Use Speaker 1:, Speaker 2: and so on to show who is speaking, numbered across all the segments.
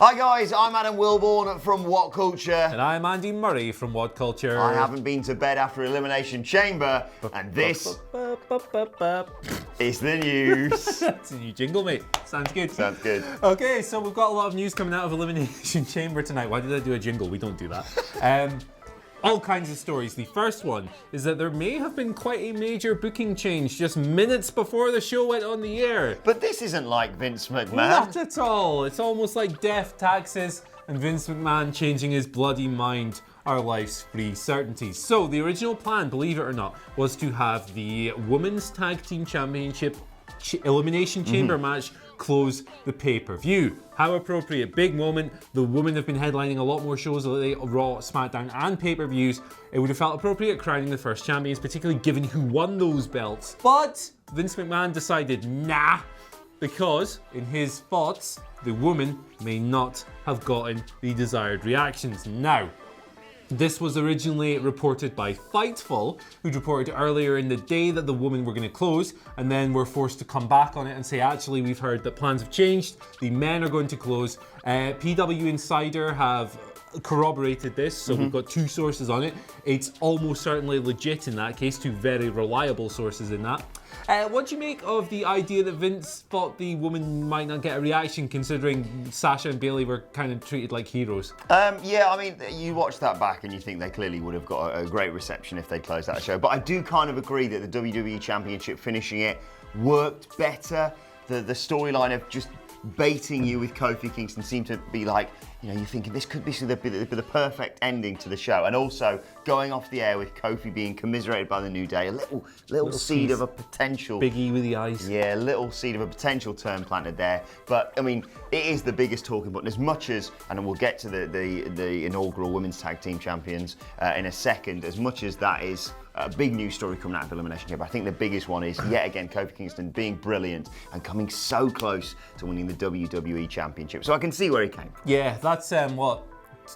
Speaker 1: Hi guys, I'm Adam Wilborn from What Culture.
Speaker 2: And I'm Andy Murray from What Culture.
Speaker 1: I haven't been to bed after Elimination Chamber, and this is the news.
Speaker 2: It's a new jingle, mate. Sounds good.
Speaker 1: Sounds good.
Speaker 2: Okay, so we've got a lot of news coming out of Elimination Chamber tonight. Why did I do a jingle? We don't do that. All kinds of stories. The first one is that there may have been quite a major booking change just minutes before the show went on the air.
Speaker 1: But this isn't like Vince McMahon.
Speaker 2: Not at all. It's almost like death, taxes, and Vince McMahon changing his bloody mind. Our life's free certainties. So the original plan, believe it or not, was to have the Women's Tag Team Championship Elimination Chamber match close the pay-per-view. How appropriate. Big moment. The women have been headlining a lot more shows lately, Raw, SmackDown, and pay-per-views. It would have felt appropriate crowning the first champions, particularly given who won those belts. But Vince McMahon decided, nah, because in his thoughts, the women may not have gotten the desired reactions. Now, this was originally reported by Fightful, who'd reported earlier in the day that the women were going to close, and then were forced to come back on it and say, actually, we've heard that plans have changed, the men are going to close. PW Insider have corroborated this, so we've got two sources on it. It's almost certainly legit in that case, two very reliable sources in that. What do you make of the idea that Vince thought the woman might not get a reaction, considering Sasha and Bayley were kind of treated like heroes?
Speaker 1: Yeah, I mean, you watch that back and you think they clearly would have got a great reception if they closed that show. But I do kind of agree that the WWE Championship finishing it worked better. The storyline of just baiting you with Kofi Kingston seemed to be like, you know, you're thinking this could be the perfect ending to the show. And also going off the air with Kofi being commiserated by the New Day, a little seed of a potential...
Speaker 2: Big E with the eyes.
Speaker 1: Yeah, a little seed of a potential turn planted there. But, I mean, it is the biggest talking point. As much as, and we'll get to the inaugural Women's Tag Team Champions in a second, as much as that is a big news story coming out of Elimination Chamber, I think the biggest one is, yet again, Kofi Kingston being brilliant and coming so close to winning the WWE Championship. So I can see where he came from.
Speaker 2: Yeah, that's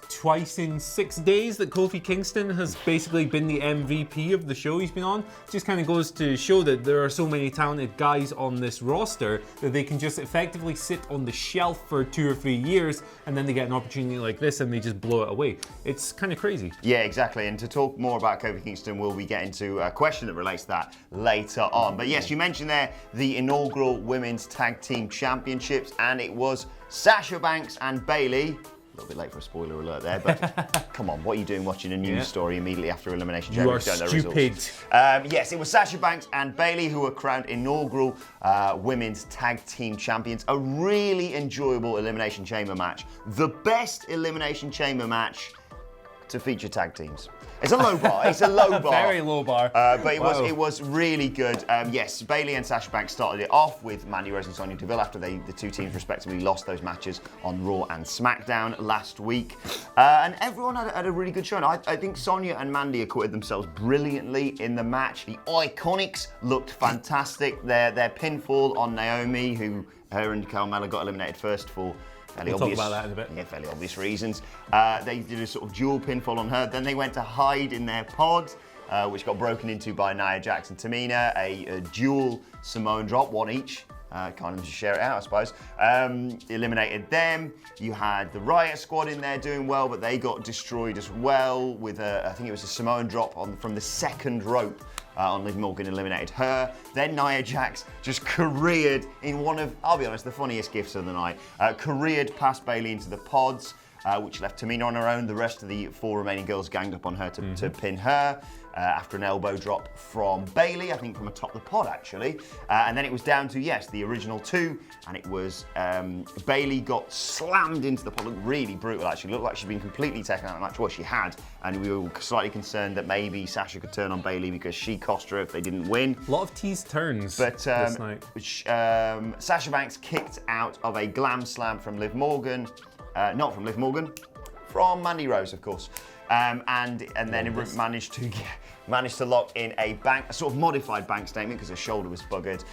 Speaker 2: twice in 6 days that Kofi Kingston has basically been the MVP of the show he's been on. Just kind of goes to show that there are so many talented guys on this roster that they can just effectively sit on the shelf for 2 or 3 years, and then they get an opportunity like this and they just blow it away. It's kind of crazy.
Speaker 1: Yeah, exactly. And to talk more about Kofi Kingston, we'll be getting to a question that relates to that later on. But yes, you mentioned there the inaugural Women's Tag Team Championships, and it was Sasha Banks and Bayley. A little bit late for a spoiler alert there, but come on, what are you doing watching a news story immediately after Elimination Chamber?
Speaker 2: You are stupid.
Speaker 1: Yes, it was Sasha Banks and Bayley who were crowned inaugural Women's Tag Team Champions. A really enjoyable Elimination Chamber match. The best Elimination Chamber match to feature tag teams. It's a low bar. It's a low bar.
Speaker 2: Very low bar.
Speaker 1: But it was really good. Yes, Bayley and Sasha Banks started it off with Mandy Rose and Sonya Deville after the two teams respectively lost those matches on Raw and SmackDown last week. And everyone had a really good show. I think Sonya and Mandy acquitted themselves brilliantly in the match. The Iconics looked fantastic. Their pinfall on Naomi, her and Carmella got eliminated first for
Speaker 2: We'll talk about that in a bit.
Speaker 1: Yeah, fairly obvious reasons. They did a sort of dual pinfall on her. Then they went to hide in their pod, which got broken into by Nia Jax and Tamina. A dual Samoan drop, one each. Kind of just share it out, I suppose. Eliminated them. You had the Riot Squad in there doing well, but they got destroyed as well with I think it was a Samoan drop from the second rope. On Liv Morgan eliminated her. Then Nia Jax just careered in one of, I'll be honest, the funniest gifts of the night. Careered past Bayley into the pods, which left Tamina on her own. The rest of the 4 remaining girls ganged up on her to pin her. After an elbow drop from Bayley, I think from atop the pod actually. And then it was down to, yes, the original 2, and it was Bayley got slammed into the pod. Looked really brutal actually. Looked like she'd been completely taken out of the match. Well, she had, and we were slightly concerned that maybe Sasha could turn on Bayley because she cost her if they didn't win.
Speaker 2: A lot of teased turns this night.
Speaker 1: Sasha Banks kicked out of a glam slam from Liv Morgan. Not from Liv Morgan, from Mandy Rose, of course. And then it managed to lock in a sort of modified bank statement because her shoulder was buggered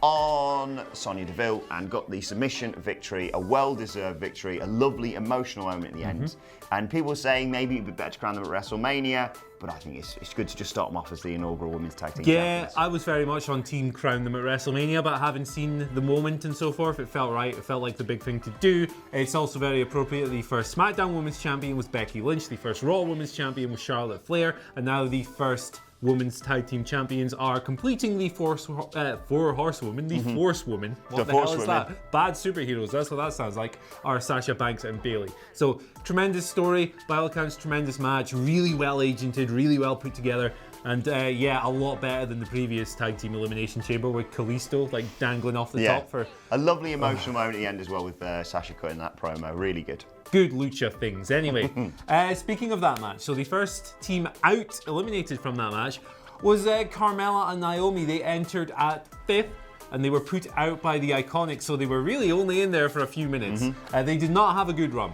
Speaker 1: on Sonya Deville and got the submission victory, a well-deserved victory, a lovely emotional moment at the end. And people were saying maybe it'd be better to crown them at WrestleMania. but I think it's good to just start them off as the inaugural Women's Tag Team
Speaker 2: Yeah,
Speaker 1: Champions.
Speaker 2: I was very much on team crown them at WrestleMania, but having seen the moment and so forth, it felt right. It felt like the big thing to do. It's also very appropriate. The first SmackDown Women's Champion was Becky Lynch. The first Raw Women's Champion was Charlotte Flair. And now the first Women's Tag Team Champions are completing the four horsewomen, the Force Woman. What the hell is that? Bad superheroes, that's what that sounds like, are Sasha Banks and Bayley. So, tremendous story, by all accounts, tremendous match, really well agented, really well put together. And yeah, a lot better than the previous Tag Team Elimination Chamber with Kalisto like dangling off the top for
Speaker 1: a lovely emotional moment at the end as well with Sasha cutting that promo. Really good.
Speaker 2: Good lucha things. Anyway, speaking of that match, so the first team out eliminated from that match was Carmella and Naomi. They entered at 5th and they were put out by the Iconics, so they were really only in there for a few minutes. They did not have a good run.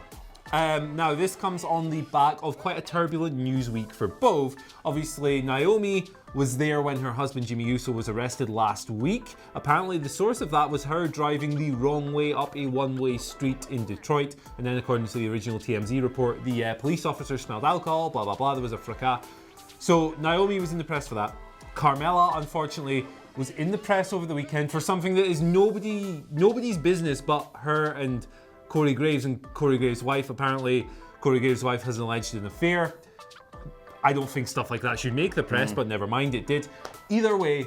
Speaker 2: Now, this comes on the back of quite a turbulent news week for both. Obviously, Naomi was there when her husband Jimmy Uso was arrested last week. Apparently, the source of that was her driving the wrong way up a one-way street in Detroit. And then, according to the original TMZ report, the police officer smelled alcohol, blah, blah, blah. There was a fracas. So, Naomi was in the press for that. Carmella, unfortunately, was in the press over the weekend for something that is nobody's business but her and Corey Graves and Corey Graves' wife. Apparently, Corey Graves' wife has alleged an affair. I don't think stuff like that should make the press, but never mind, it did. Either way,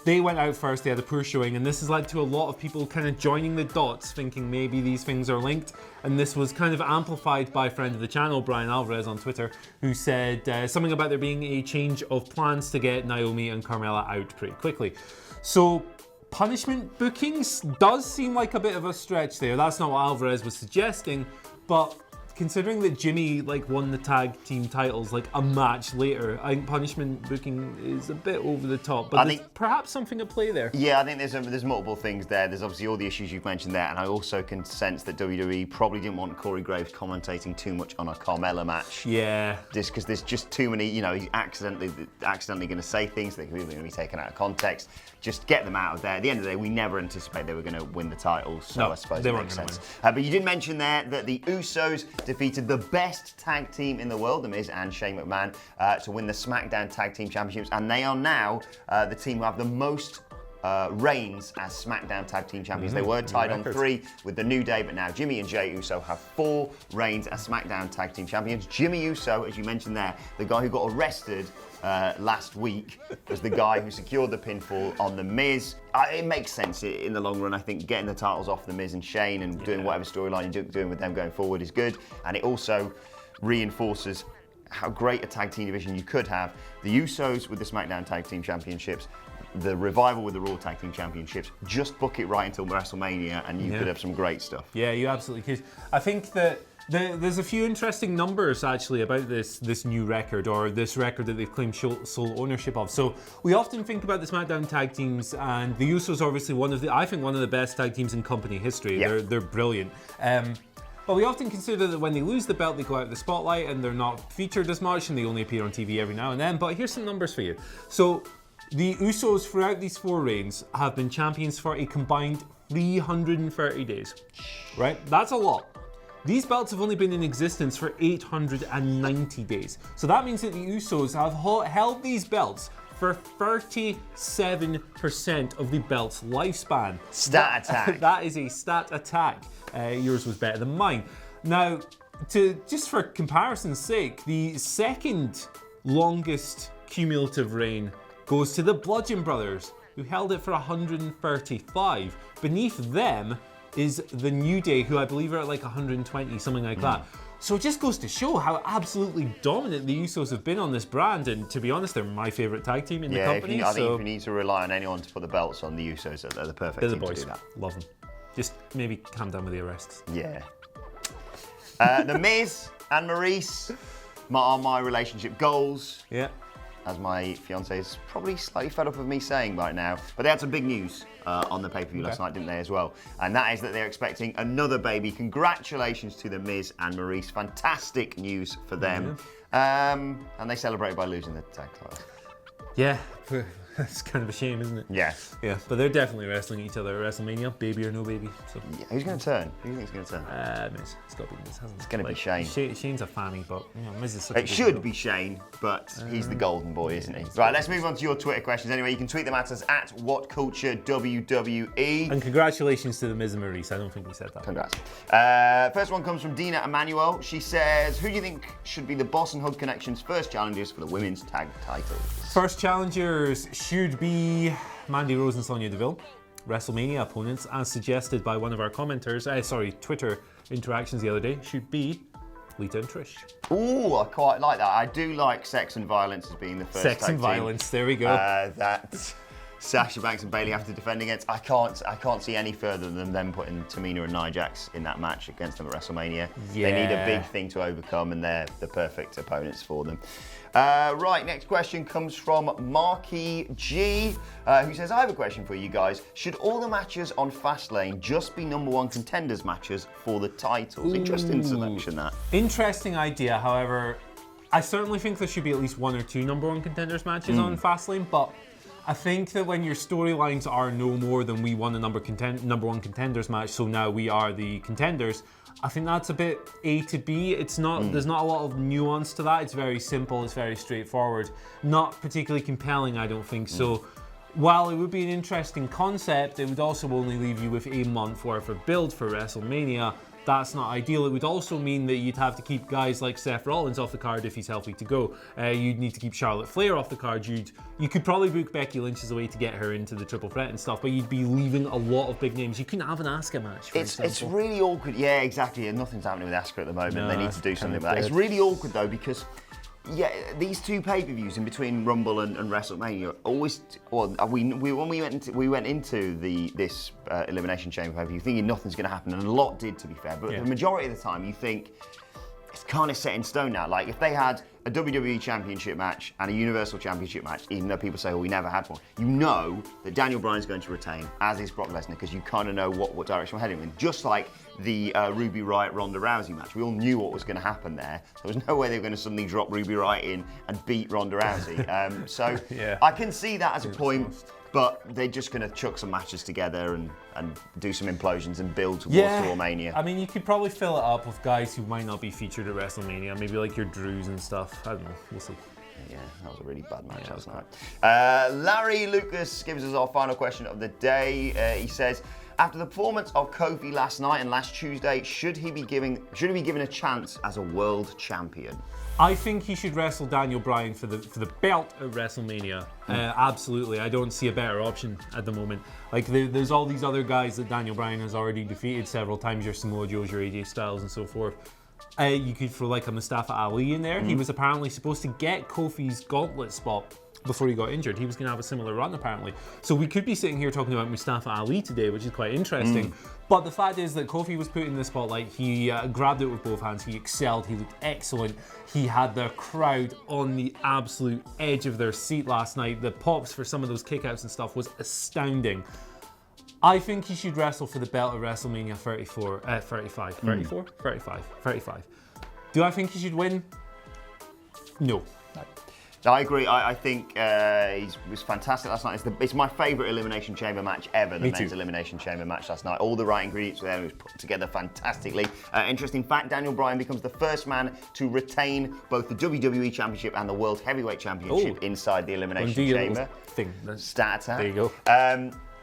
Speaker 2: they went out first, they had a poor showing, and this has led to a lot of people kind of joining the dots, thinking maybe these things are linked. And this was kind of amplified by a friend of the channel, Brian Alvarez on Twitter, who said something about there being a change of plans to get Naomi and Carmella out pretty quickly. So, punishment bookings does seem like a bit of a stretch there. That's not what Alvarez was suggesting, but considering that Jimmy won the tag team titles a match later, I think punishment booking is a bit over the top. But I think perhaps something at play there.
Speaker 1: Yeah, I think there's multiple things there. There's obviously all the issues you've mentioned there, and I also can sense that WWE probably didn't want Corey Graves commentating too much on a Carmella match.
Speaker 2: Yeah.
Speaker 1: Just because there's just too many, he's accidentally going to say things that are going to be taken out of context. Just get them out of there. At the end of the day, we never anticipated they were going to win the titles, so I suppose it makes sense. But you did mention there that the Usos defeated the best tag team in the world, The Miz and Shane McMahon, to win the SmackDown Tag Team Championships, and they are now the team who have the most reigns as SmackDown Tag Team Champions. They were tied on 3 with the New Day, but now Jimmy and Jey Uso have 4 reigns as SmackDown Tag Team Champions. Jimmy Uso, as you mentioned there, the guy who got arrested last week, was the guy who secured the pinfall on The Miz. It makes sense in the long run. I think getting the titles off The Miz and Shane and doing whatever storyline you're doing with them going forward is good. And it also reinforces how great a tag team division you could have. The Usos with the SmackDown Tag Team Championships, the Revival with the Raw Tag Team Championships. Just book it right until WrestleMania and you could have some great stuff. Yeah,
Speaker 2: you absolutely could. I think that there's a few interesting numbers actually about this new record, or this record that they've claimed sole ownership of. So we often think about the SmackDown tag teams, and the Usos are obviously one of the best tag teams in company history. Yeah. They're brilliant. But we often consider that when they lose the belt, they go out of the spotlight and they're not featured as much and they only appear on TV every now and then. But here's some numbers for you. So the Usos throughout these 4 reigns have been champions for a combined 330 days. Right? That's a lot. These belts have only been in existence for 890 days. So that means that the Usos have held these belts for 37% of the belt's lifespan.
Speaker 1: Stat attack.
Speaker 2: That is a stat attack. Yours was better than mine. Now, just for comparison's sake, the second longest cumulative reign goes to the Bludgeon Brothers, who held it for 135. Beneath them is the New Day, who I believe are at 120, something like that. So it just goes to show how absolutely dominant the Usos have been on this brand, and to be honest, they're my favourite tag team in the company.
Speaker 1: I think if you need to rely on anyone to put the belts on the Usos, they're the perfect team to do that.
Speaker 2: Love them. Just maybe calm down with the arrests.
Speaker 1: Yeah. The Miz and Maryse are my relationship goals.
Speaker 2: Yeah.
Speaker 1: As my fiance is probably slightly fed up of me saying right now. But they had some big news on the pay-per-view last night, didn't they, as well? And that is that they're expecting another baby. Congratulations to the Miz and Maryse. Fantastic news for them. And they celebrated by losing the tag title.
Speaker 2: Yeah. It's kind of a shame, isn't it?
Speaker 1: Yeah.
Speaker 2: Yeah, but they're definitely wrestling each other at WrestleMania, baby or no baby. So.
Speaker 1: Yeah, who's going to turn? Who do you think's going to turn?
Speaker 2: Miz. It's got to be Miz, hasn't it?
Speaker 1: It's going to be Shane.
Speaker 2: Shane's a fanny, but Miz is such
Speaker 1: It should be Shane, but he's the golden boy, isn't he? Right, let's move on to your Twitter questions. Anyway, you can tweet them at us at WhatCultureWWE.
Speaker 2: And congratulations to the Miz and Maryse. I don't think we said that.
Speaker 1: Congrats. First one comes from Dina Emanuel. She says, who do you think should be the Boss and Hug Connection's first challengers for the women's tag titles?
Speaker 2: First challengers should be Mandy Rose and Sonya Deville. WrestleMania opponents, as suggested by one of our commenters, Twitter interactions the other day, should be Lita and Trish.
Speaker 1: Ooh, I quite like that. I do like Sex and Violence as being the first
Speaker 2: Sex
Speaker 1: tag
Speaker 2: and
Speaker 1: team,
Speaker 2: Violence, there we go.
Speaker 1: that Sasha Banks and Bayley have to defend against. I can't see any further than them putting Tamina and Nia Jax in that match against them at WrestleMania.
Speaker 2: Yeah.
Speaker 1: They need a big thing to overcome, and they're the perfect opponents for them. Right, next question comes from Marky G, who says, I have a question for you guys. Should all the matches on Fastlane just be #1 contenders matches for the titles? Interesting selection, that.
Speaker 2: Interesting idea, however, I certainly think there should be at least 1 or 2 #1 contenders matches on Fastlane, but I think that when your storylines are no more than we won a #1 contenders match, so now we are the contenders, I think that's a bit A to B. It's not. There's not a lot of nuance to that. It's very simple. It's very straightforward. Not particularly compelling, I don't think. So, while it would be an interesting concept, it would also only leave you with a month worth of build for WrestleMania. That's not ideal. It would also mean that you'd have to keep guys like Seth Rollins off the card if he's healthy to go. You'd need to keep Charlotte Flair off the card. You could probably book Becky Lynch as a way to get her into the triple threat and stuff, but you'd be leaving a lot of big names. You couldn't have an Asuka match, for example.
Speaker 1: It's really awkward. Yeah, exactly. And nothing's happening with Asuka at the moment.
Speaker 2: No,
Speaker 1: they need to do something with that.
Speaker 2: dead.
Speaker 1: It's really awkward though, because these two pay-per-views in between Rumble and WrestleMania always. Well, when we went into this Elimination Chamber pay-per-view thinking nothing's going to happen, and a lot did, to be fair. But the majority of the time, you think it's kind of set in stone now. Like if they had a WWE Championship match and a Universal Championship match, even though people say, "Oh, we never had one," you know that Daniel Bryan's going to retain, as is Brock Lesnar, because you kind of know what direction we're heading in. Just like the Ruby Riott Ronda Rousey match, we all knew what was going to happen there. There was no way they were going to suddenly drop Ruby Riott in and beat Ronda Rousey. So I can see that as a point. But they're just going to chuck some matches together and do some implosions and build towards WrestleMania.
Speaker 2: I mean, you could probably fill it up with guys who might not be featured at WrestleMania, maybe like your Drews and stuff. I don't know. We'll see.
Speaker 1: Yeah, that was a really bad match last night. Larry Lucas gives us our final question of the day. He says, after the performance of Kofi last night and last Tuesday, should he be given a chance as a world champion?
Speaker 2: I think he should wrestle Daniel Bryan for the belt at WrestleMania. Absolutely, I don't see a better option at the moment. Like there's all these other guys that Daniel Bryan has already defeated several times. Your Samoa Joes, your AJ Styles, and so forth. You could throw like a Mustafa Ali in there. He was apparently supposed to get Kofi's gauntlet spot before he got injured. He was going to have a similar run apparently. So we could be sitting here talking about Mustafa Ali today, which is quite interesting. But the fact is that Kofi was put in the spotlight. He grabbed it with both hands. He excelled. He looked excellent. He had the crowd on the absolute edge of their seat last night. The pops for some of those kickouts and stuff was astounding. I think he should wrestle for the belt at WrestleMania 35. Do I think he should win? No.
Speaker 1: I agree. I think he was fantastic last night. It's my favourite Elimination Chamber match ever, the men's Elimination Chamber match last night. All the right ingredients were there. It was put together fantastically. Interesting fact, Daniel Bryan becomes the first man to retain both the WWE Championship and the World Heavyweight Championship inside the Elimination Chamber. Stat attack.
Speaker 2: There you go.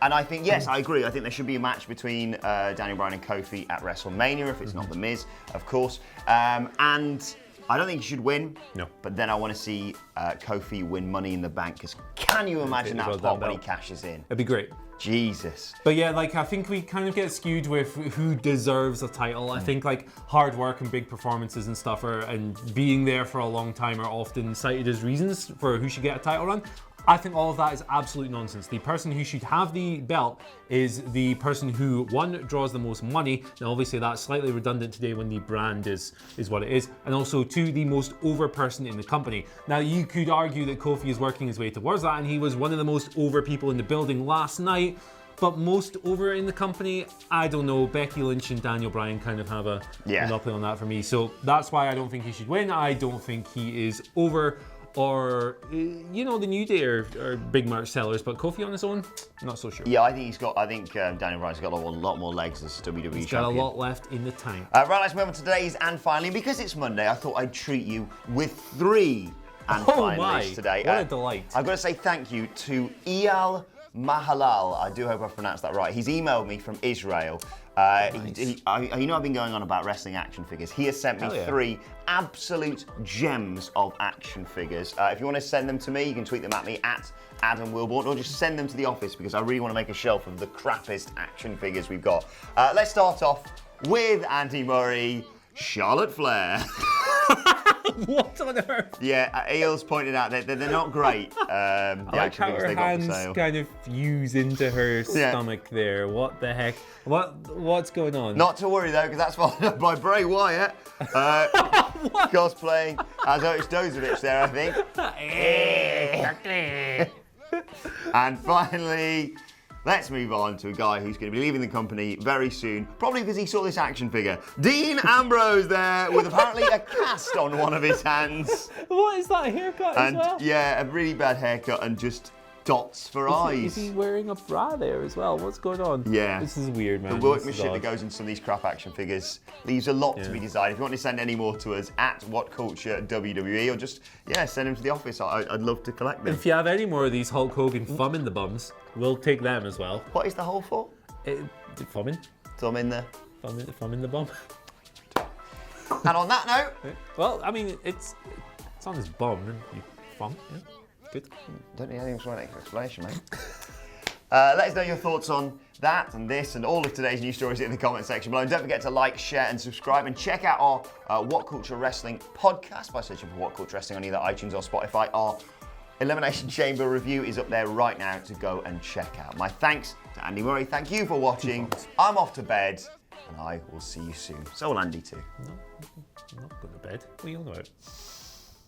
Speaker 1: And I think, yes, I agree. I think there should be a match between Daniel Bryan and Kofi at WrestleMania, if it's not The Miz, of course. And I don't think he should win.
Speaker 2: No.
Speaker 1: But then I want to see Kofi win Money in the Bank, because can you imagine that pop when he cashes in?
Speaker 2: It'd be great.
Speaker 1: Jesus.
Speaker 2: But yeah, like I think we kind of get skewed with who deserves a title. I think like hard work and big performances and stuff and being there for a long time are often cited as reasons for who should get a title run. I think all of that is absolute nonsense. The person who should have the belt is the person who, one, draws the most money. Now, obviously, that's slightly redundant today when the brand is what it is. And also, two, the most over person in the company. Now, you could argue that Kofi is working his way towards that, and he was one of the most over people in the building last night. But most over in the company, I don't know. Becky Lynch and Daniel Bryan kind of have a monopoly on that for me. So that's why I don't think he should win. I don't think he is over. or the New Day are big merch sellers, but Kofi on his own, not so sure.
Speaker 1: Yeah, I think Daniel Bryan's got a lot more legs as WWE
Speaker 2: He's
Speaker 1: champion.
Speaker 2: got a lot left in the tank.
Speaker 1: Right, let's move on to today's and finally. Because it's Monday, I thought I'd treat you with 3 and finalists today.
Speaker 2: What a delight.
Speaker 1: I've got to say thank you to Eyal Mahalal. I do hope I pronounced that right. He's emailed me from Israel.
Speaker 2: Nice.
Speaker 1: I've been going on about wrestling action figures. He has sent me 3 absolute gems of action figures. If you want to send them to me, you can tweet them at me at Adam Wilborn, or just send them to the office because I really want to make a shelf of the crappiest action figures we've got. Let's start off with Andy Murray, Charlotte Flair.
Speaker 2: What on earth?
Speaker 1: Yeah, Eels pointed out that they're not great. The
Speaker 2: I like
Speaker 1: action
Speaker 2: how
Speaker 1: figures
Speaker 2: her
Speaker 1: they got for
Speaker 2: hands
Speaker 1: sale.
Speaker 2: kind of fuse into her stomach there. What the heck? What's going on?
Speaker 1: Not to worry though, because that's followed up by Bray Wyatt cosplaying as Otis Dozovich there, I think.
Speaker 2: Exactly.
Speaker 1: And finally, let's move on to a guy who's going to be leaving the company very soon, probably because he saw this action figure. Dean Ambrose there, with apparently a cast on one of his hands.
Speaker 2: What is that haircut as well?
Speaker 1: Yeah, a really bad haircut and just dots for eyes.
Speaker 2: Is he wearing a bra there as well? What's going on?
Speaker 1: Yeah.
Speaker 2: This is weird, man.
Speaker 1: The workmanship that goes into some of these crap action figures leaves a lot to be desired. If you want to send any more to us at WhatCultureWWE, or just send them to the office. I'd love to collect them.
Speaker 2: If you have any more of these Hulk Hogan thumb in the bums, we'll take them as well.
Speaker 1: What is the hole for?
Speaker 2: Thumbing?
Speaker 1: Thumb in there.
Speaker 2: Thumb in the bum.
Speaker 1: And on that note,
Speaker 2: Well, I mean, it's on his bum, and you thumb. Yeah, good.
Speaker 1: don't need anything for an explanation, mate. Let us know your thoughts on that and this and all of today's news stories in the comment section below. And don't forget to like, share, and subscribe. And check out our What Culture Wrestling podcast by searching for What Culture Wrestling on either iTunes or Spotify. Our Elimination Chamber review is up there right now to go and check out. My thanks to Andy Murray. Thank you for watching. I'm off to bed, and I will see you soon. So will Andy too.
Speaker 2: No, I'm not going to bed. What are you on about?